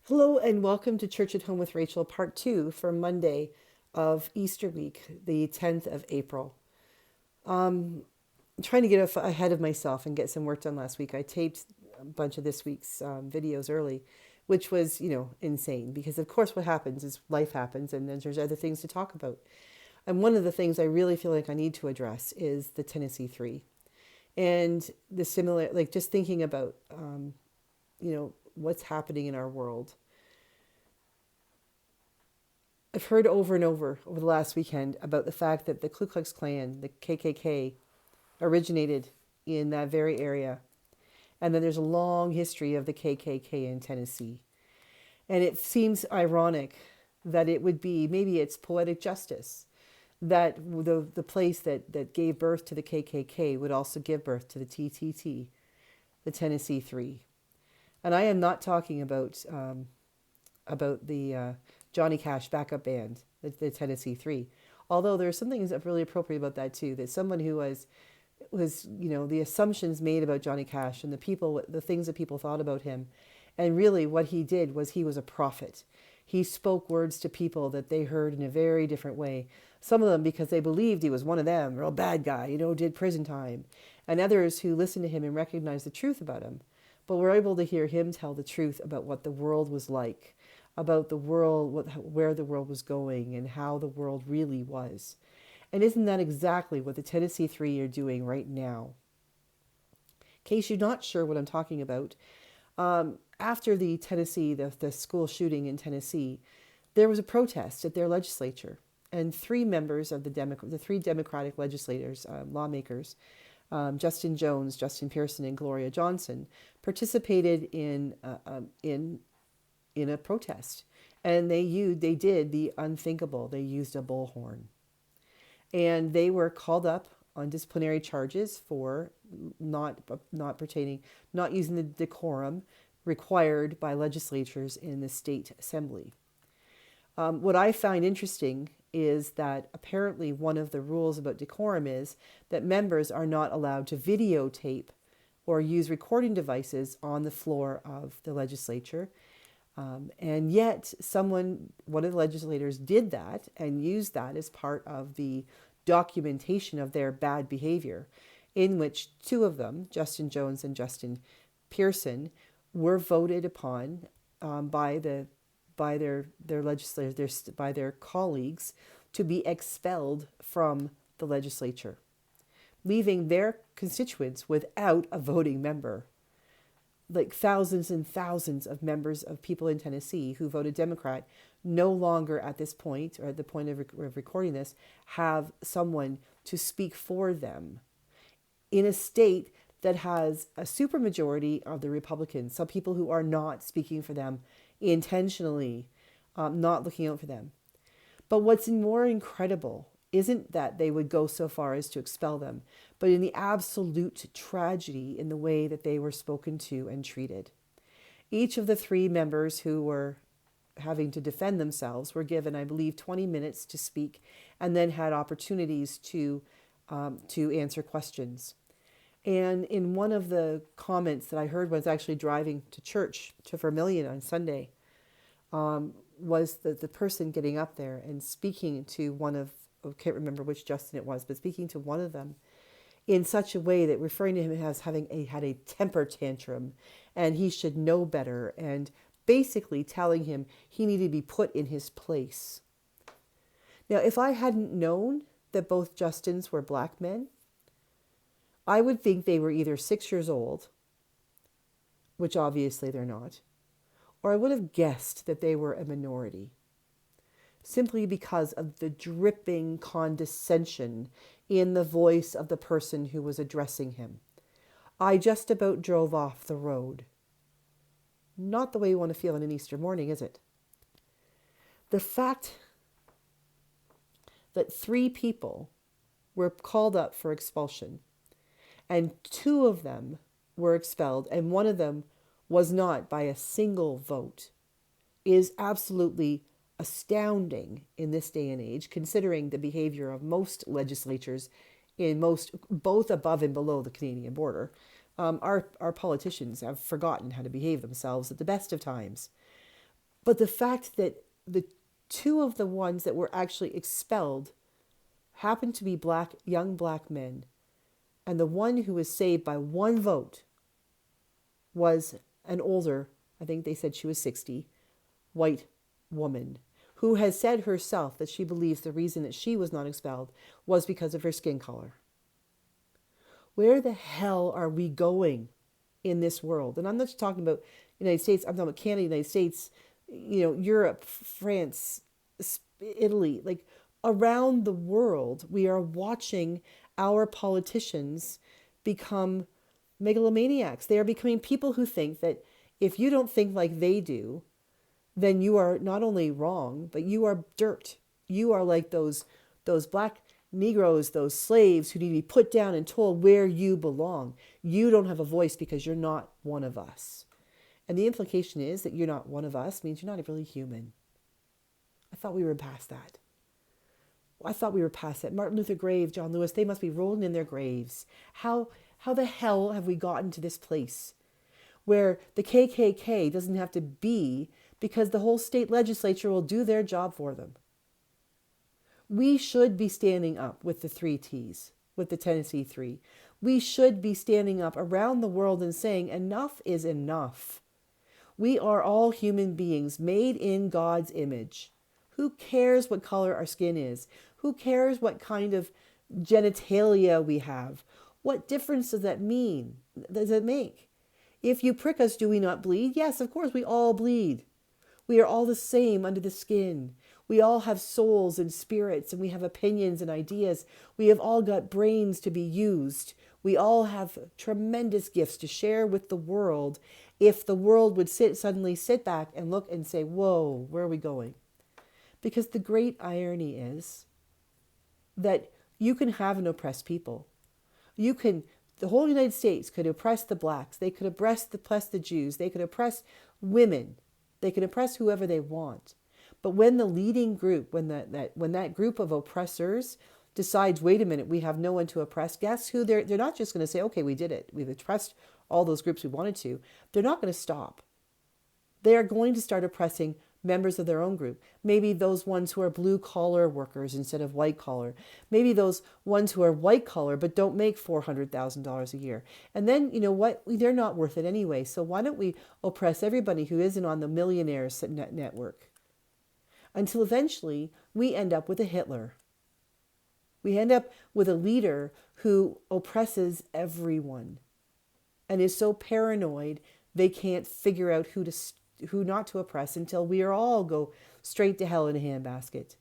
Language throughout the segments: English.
Hello and welcome to Church at Home with Rachel, part 2 for Monday of Easter week, the 10th of April. I'm trying to get ahead of myself and get some work done last week. I taped a bunch of this week's videos early, which was, insane because, of course, what happens is life happens and then there's other things to talk about. And one of the things I really feel like I need to address is the Tennessee Three and the similar, like just thinking about, what's happening in our world. I've heard over and over the last weekend about the fact that the Ku Klux Klan, the KKK, originated in that very area. And then there's a long history of the KKK in Tennessee. And it seems ironic that it would be, maybe it's poetic justice, that the place that gave birth to the KKK would also give birth to the TTT, the Tennessee Three. And I am not talking about the Johnny Cash backup band, the Tennessee Three. Although there's some things that really appropriate about that too. That someone who was the assumptions made about Johnny Cash and the things that people thought about him, and really what he did was he was a prophet. He spoke words to people that they heard in a very different way. Some of them because they believed he was one of them, real bad guy, did prison time, and others who listened to him and recognized the truth about him. But were able to hear him tell the truth about what the world was like, about the world, where the world was going, and how the world really was. And isn't that exactly what the Tennessee Three are doing right now? In case you're not sure what I'm talking about, after the school shooting in Tennessee, there was a protest at their legislature, and three members of the three Democratic legislators, lawmakers, Justin Jones, Justin Pearson, and Gloria Johnson, participated in a protest, and they did the unthinkable. They used a bullhorn, and they were called up on disciplinary charges for not using the decorum required by legislatures in the state assembly. What I find interesting is that apparently one of the rules about decorum is that members are not allowed to videotape or use recording devices on the floor of the legislature. And yet one of the legislators did that and used that as part of the documentation of their bad behavior, in which two of them, Justin Jones and Justin Pearson, were voted upon by their legislators, by their colleagues, to be expelled from the legislature, leaving their constituents without a voting member. Like thousands and thousands of members of people in Tennessee who voted Democrat no longer at this point, or at the point of recording this, have someone to speak for them in a state that has a supermajority of the Republicans, some people who are not speaking for them intentionally, not looking out for them. But what's more incredible isn't that they would go so far as to expel them, but in the absolute tragedy in the way that they were spoken to and treated. Each of the three members who were having to defend themselves were given, I believe, 20 minutes to speak, and then had opportunities to answer questions. And in one of the comments that I heard when I was actually driving to church to Vermilion on Sunday, was the person getting up there and speaking to one of, I can't remember which Justin it was, but speaking to one of them in such a way that referring to him as having had a temper tantrum and he should know better, and basically telling him he needed to be put in his place. Now, if I hadn't known that both Justins were black men, I would think they were either 6 years old, which obviously they're not, or I would have guessed that they were a minority, simply because of the dripping condescension in the voice of the person who was addressing him. I just about drove off the road. Not the way you want to feel on an Easter morning, is it? The fact that three people were called up for expulsion, and two of them were expelled, and one of them was not by a single vote, is absolutely astounding in this day and age, considering the behavior of most legislatures both above and below the Canadian border. Our politicians have forgotten how to behave themselves at the best of times. But the fact that the two of the ones that were actually expelled happened to be young black men, and the one who was saved by one vote was an older, I think they said she was 60, white woman who has said herself that she believes the reason that she was not expelled was because of her skin color. Where the hell are we going in this world? And I'm not just talking about the United States, I'm talking about Canada, United States, Europe, France, Italy, like around the world, we are watching our politicians become megalomaniacs. They are becoming people who think that if you don't think like they do, then you are not only wrong, but you are dirt. You are like those black Negroes, those slaves who need to be put down and told where you belong. You don't have a voice because you're not one of us. And the implication is that you're not one of us means you're not really human. I thought we were past that. Martin Luther grave, John Lewis, they must be rolling in their graves. How the hell have we gotten to this place where the KKK doesn't have to be because the whole state legislature will do their job for them? We should be standing up with the 3 T's, with the Tennessee 3. We should be standing up around the world and saying enough is enough. We are all human beings made in God's image. Who cares what color our skin is? Who cares what kind of genitalia we have? What difference does that mean? Does it make? If you prick us, do we not bleed? Yes, of course, we all bleed. We are all the same under the skin. We all have souls and spirits, and we have opinions and ideas. We have all got brains to be used. We all have tremendous gifts to share with the world if the world would suddenly sit back and look and say, whoa, where are we going? Because the great irony is that you can have an oppressed people. The whole United States could oppress the blacks. They could oppress the Jews. They could oppress women. They can oppress whoever they want. But when the leading group, when that group of oppressors decides, wait a minute, we have no one to oppress, guess who? They're not just going to say, okay, we did it. We've oppressed all those groups we wanted to. They're not going to stop. They are going to start oppressing members of their own group. Maybe those ones who are blue collar workers instead of white collar. Maybe those ones who are white collar but don't make $400,000 a year. And then, you know what? They're not worth it anyway. So why don't we oppress everybody who isn't on the millionaires network? Until eventually we end up with a Hitler. We end up with a leader who oppresses everyone and is so paranoid they can't figure out who not to oppress until we are all go straight to hell in a handbasket.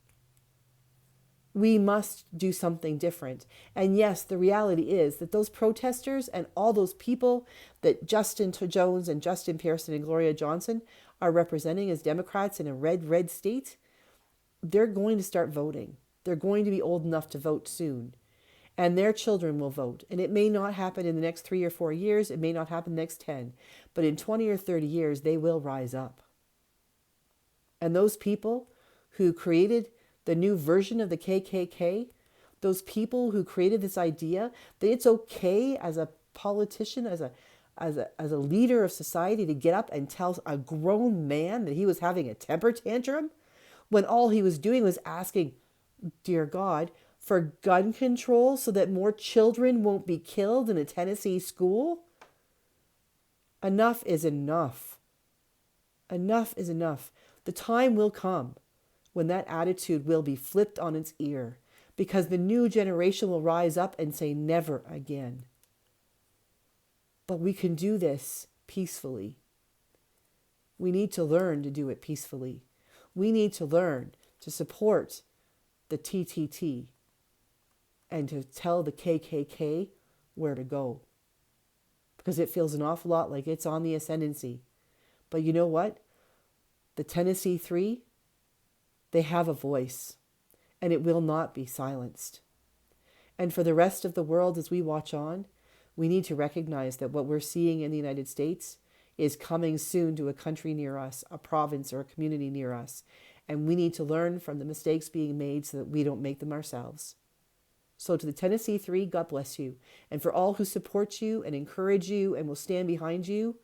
We must do something different. And yes, the reality is that those protesters and all those people that Justin Jones and Justin Pearson and Gloria Johnson are representing as Democrats in a red state, they're going to start voting. They're going to be old enough to vote soon. And their children will vote. And it may not happen in the next 3 or 4 years. It may not happen the next 10. But in 20 or 30 years, they will rise up. And those people who created the new version of the KKK, those people who created this idea that it's okay as a politician, as a leader of society to get up and tell a grown man that he was having a temper tantrum when all he was doing was asking, dear God, for gun control so that more children won't be killed in a Tennessee school? Enough is enough. Enough is enough. The time will come when that attitude will be flipped on its ear because the new generation will rise up and say never again. But we can do this peacefully. We need to learn to do it peacefully. We need to learn to support the TTT and to tell the KKK where to go. Because it feels an awful lot like it's on the ascendancy. But you know what? The Tennessee 3, they have a voice, and it will not be silenced. And for the rest of the world, as we watch on, we need to recognize that what we're seeing in the United States is coming soon to a country near us, a province or a community near us. And we need to learn from the mistakes being made so that we don't make them ourselves. So to the Tennessee 3, God bless you. And for all who support you and encourage you and will stand behind you,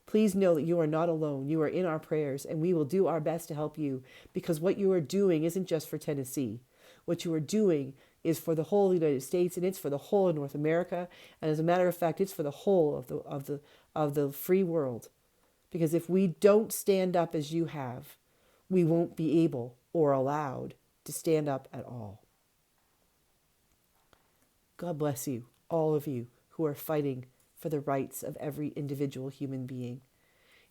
Please know that you are not alone. You are in our prayers, and we will do our best to help you, because what you are doing isn't just for Tennessee. What you are doing is for the whole United States, and it's for the whole of North America. And as a matter of fact, it's for the whole of the free world. Because if we don't stand up as you have, we won't be able or allowed to stand up at all. God bless you, all of you who are fighting for the rights of every individual human being.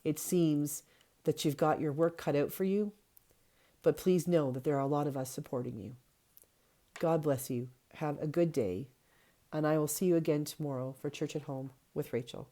It seems that you've got your work cut out for you, but please know that there are a lot of us supporting you. God bless you. Have a good day, and I will see you again tomorrow for Church at Home with Rachel.